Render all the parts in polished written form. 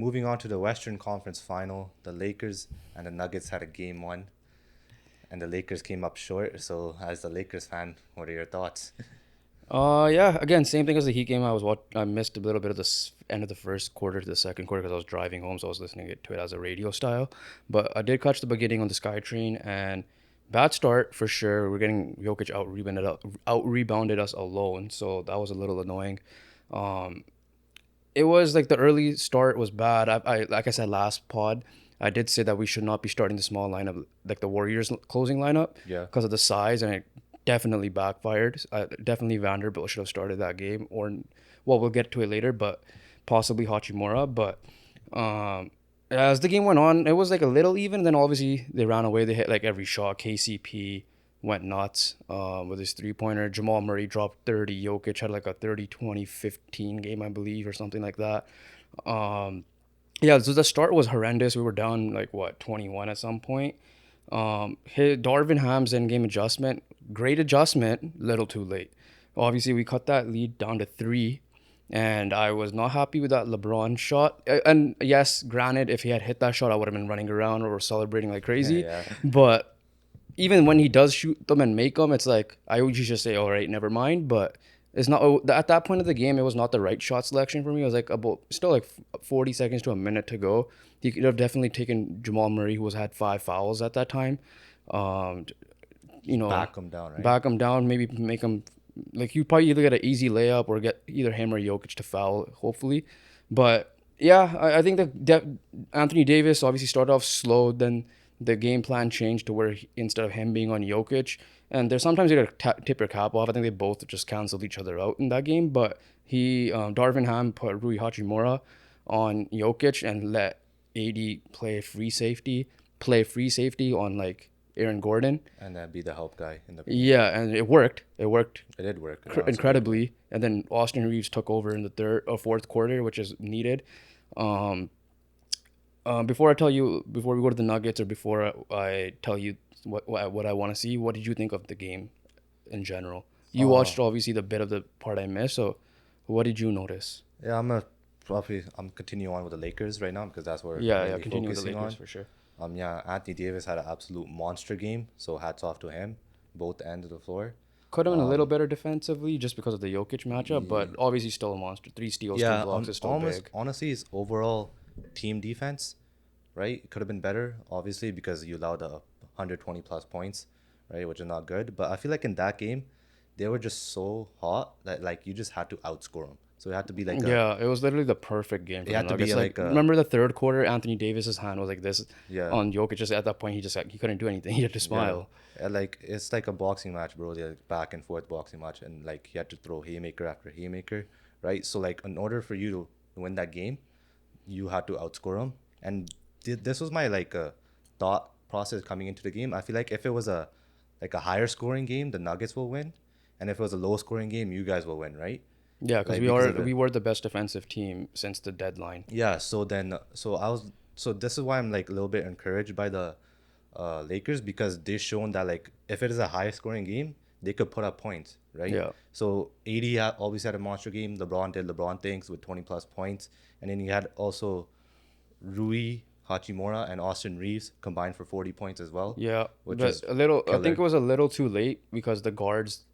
Moving on to the Western Conference Final, the Lakers and the Nuggets had a game one, and the Lakers came up short. So, as the Lakers fan, what are your thoughts? Yeah. Again, same thing as the Heat game. I missed a little bit of the end of the first quarter to the second quarter because I was driving home, so I was listening to it as a radio style. But I did catch the beginning on the SkyTrain, and bad start for sure. We're getting Jokic out rebounded us alone, so that was a little annoying. Um, it was like the early start was bad. I like I said last pod, I did say that we should not be starting the small lineup like the Warriors closing lineup Yeah. because of the size, and it definitely backfired. Definitely Vanderbilt should have started that game, or well, we'll get to it later, but possibly Hachimura. But um, as the game went on, it was like a little even. Then obviously they ran away. They hit like every shot. KCP went nuts with his three-pointer. Jamal Murray dropped 30. Jokic had like a 30-20-15 game, I believe, or something like that. Um, yeah, so the start was horrendous. We were down like what 21 at some point. Hit Darvin Ham's end game adjustment, great adjustment, little too late. Obviously, we cut that lead down to three, and I was not happy with that LeBron shot. And yes, granted, if he had hit that shot, I would have been running around or celebrating like crazy. Yeah. But even when he does shoot them and make them, it's like I would just say, all right, never mind. But it's not at that point of the game. It was not the right shot selection for me. It was like about still like 40 seconds to a minute to go. He could have definitely taken Jamal Murray, who was had 5 fouls at that time. Um, you Just know, back them down, right? back him down, maybe make him like you probably either get an easy layup or get either him or Jokic to foul, hopefully. But yeah, I think that Anthony Davis obviously started off slow, then the game plan changed to where instead of him being on Jokic, and there's sometimes you gotta tip your cap off. I think they both just canceled each other out in that game, but Darvin Ham put Rui Hachimura on Jokic and let AD play free safety on like Aaron Gordon. And then be the help guy in the paint. Yeah, and it worked. It worked It did work. No, it's a great play. incredibly. And then Austin Reeves took over in the third or fourth quarter, which is needed. Um, before we go to the Nuggets, or before I tell you what I want to see, what did you think of the game in general? You Uh, watched obviously the bit of the part I missed, so what did you notice? yeah, I'm continue on with the Lakers right now because that's what we're Yeah, mainly continue with the focusing Lakers on. for sure. Yeah, Anthony Davis had an absolute monster game, so hats off to him, both ends of the floor. Could have been a little Um, better defensively just because of the Jokic matchup, but obviously still a monster. 3 steals, 2 blocks is still almost big. honestly, his overall team defense, right, it could have been better, obviously, because you allowed 120 plus points, right, which is not good. But I feel like in that game, they were just so hot that like you just had to outscore them. So it had to be like a, Yeah, it was literally the perfect game it for the had to be Nuggets. Like, like a, remember the third quarter? Anthony Davis's hand was like this yeah, on Jokic. Just at that point, he couldn't do anything. He had to yeah. smile. Like it's like a boxing match, bro. They're like back and forth boxing match, and like he had to throw haymaker after haymaker, right? So like in order for you to win that game, you had to outscore them. And this was my like thought process coming into the game. I feel like if it was a like a higher scoring game, the Nuggets will win, and if it was a low scoring game, you guys will win, right? Yeah, because Like because of the we were the best defensive team since the deadline. yeah. So then so this is why I'm like a little bit encouraged by the Lakers because they've shown that like if it is a high scoring game, they could put up points, right? Yeah, So AD always had a monster game. LeBron did LeBron things with 20 plus points, and then you had also Rui Hachimura and Austin Reeves combined for 40 points as well, yeah, which but is a little. I think killer. it was a little too late because the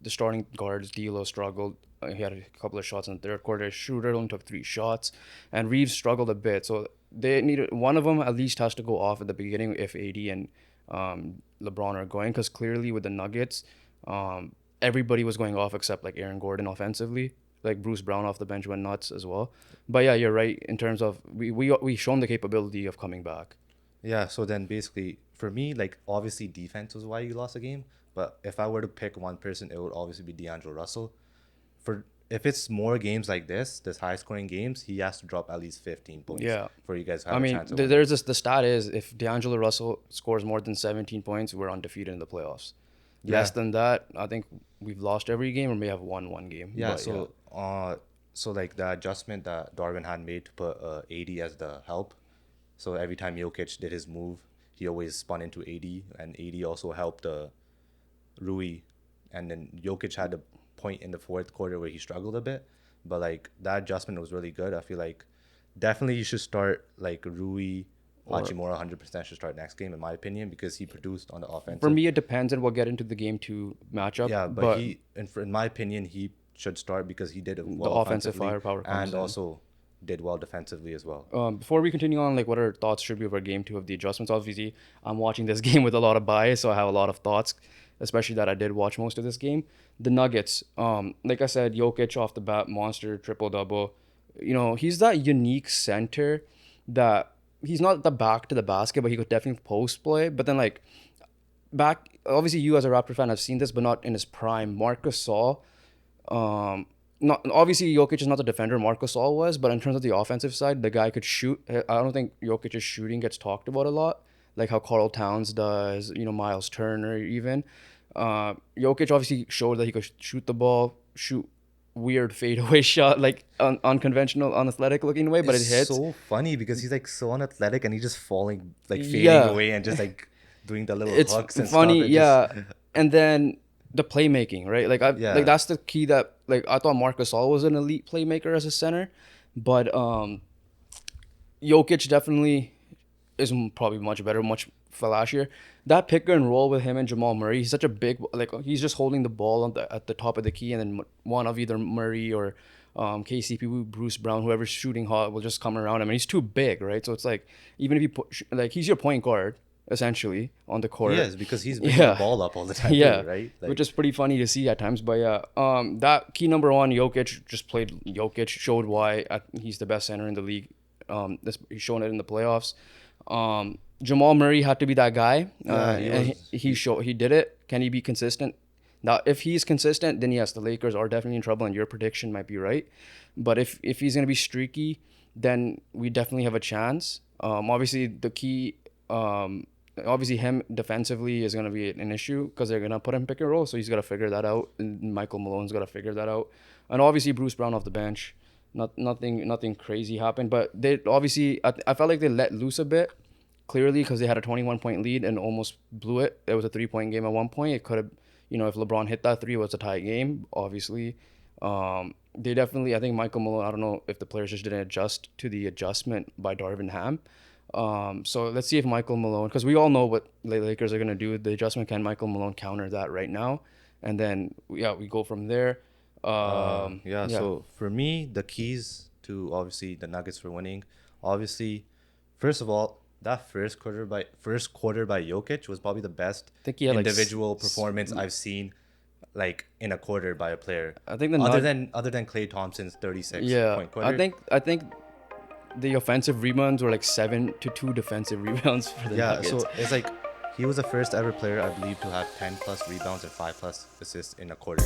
starting guards, D'Lo struggled. He had a couple of shots in the third quarter. Shooter only took 3 shots, and Reeves struggled a bit. So they needed one of them at least has to go off at the beginning if AD and LeBron are going, because clearly with the Nuggets, everybody was going off except like Aaron Gordon offensively. Like Bruce Brown off the bench went nuts as well. But yeah, you're right in terms of we shown the capability of coming back. Yeah, so then basically for me, like obviously defense was why you lost the game, but if I were to pick one person, it would obviously be D'Angelo Russell. For if it's more games like this high scoring games, he has to drop at least 15 points Yeah, for you guys to I have a mean, chance of winning. there's this. The stat is if D'Angelo Russell scores more than 17 points, we're undefeated in the playoffs. Less Yeah, than that, I think we've lost every game or may have won one game. yeah. But yeah, So like the adjustment that Darvin had made to put AD as the help. So every time Jokic did his move, he always spun into AD, and AD also helped Rui, and then Jokic had a point in the fourth quarter where he struggled a bit, but like that adjustment was really good. I feel like definitely you should start like Rui Or Hachimura 100% should start next game in my opinion because he produced on the for offensive. me, it depends, and we'll get into the game two matchup. Yeah, but But in my opinion, he should start because he did it the well offensive offensively firepower comes and in. also did well defensively as well. Before we continue on, like what our thoughts should be over game two of the adjustments. Obviously, I'm watching this game with a lot of bias, so I have a lot of thoughts, especially that I did watch most of this game. The Nuggets, like I said, Jokic off the bat, monster, triple double. You know, he's that unique center that he's not the back to the basket, but he could definitely post play. But then like back, obviously you as a Raptor fan have seen this, but not in his prime. Marcus Gasol, not obviously Jokic is not the defender Marcus Gasol was, but in terms of the offensive side, the guy could shoot. I don't think Jokic's shooting gets talked about a lot, like how Karl Towns does, you know, Miles Turner even. Jokic obviously showed that he could shoot the ball, shoot weird fadeaway shot, like unconventional, unathletic looking way, but It's it hits. so funny because he's like so unathletic and he's just falling like fading Yeah, away and just like doing the little it's hooks and stuff. funny, It just yeah. And then the playmaking, right? Like like yeah. that's the key that like I thought Marcus Gasol was an elite playmaker as a center, but Jokic definitely is probably much better, much flashier. That pick and roll with him and Jamal Murray, he's such a big like he's just holding the ball on the at the top of the key, and then one of either Murray or KCP, Bruce Brown, whoever's shooting hot will just come around him, and he's too big, right? So it's like even if you put like he's your point guard essentially on the He court. is because he's bringing the Yeah, ball up all the time too, yeah, right? which Like is pretty funny to see at times. But yeah, that key number one, Jokic just played. Jokic showed why he's the best center in the league. He's shown it in the playoffs. Jamal Murray had to be that guy, yeah, he and was he did it. Can he be consistent? Now, if he's consistent, then yes, the Lakers are definitely in trouble, and your prediction might be right. But if he's gonna be streaky, then we definitely have a chance. Obviously, the key, obviously him defensively is gonna be an issue because they're gonna put him pick and roll, so he's gotta figure that out. And Michael Malone's gotta figure that out, and obviously Bruce Brown off the bench. Nothing crazy happened, but they obviously I felt like they let loose a bit clearly because they had a 21-point lead and almost blew it. It was a 3-point game at one point. It could have, you know, if LeBron hit that three, it was a tie game. Obviously, they definitely. I think Michael Malone. I don't know if the players just didn't adjust to the adjustment by Darvin Ham. So let's see if Michael Malone, because we all know what the Lakers are gonna do. The adjustment, can Michael Malone counter that right now, and then yeah, we go from there. yeah, Yeah, so for me, the keys to obviously the Nuggets for winning, obviously, first of all, that first quarter by Jokic was probably the best I think he had like individual performance I've seen like in a quarter by a player. I think the Other than Klay Thompson's 36 yeah, point quarter. I think the offensive rebounds were like 7 to 2 defensive rebounds for the Yeah, Nuggets. so it's like he was the first ever player I believe to have 10 plus rebounds and 5 plus assists in a quarter.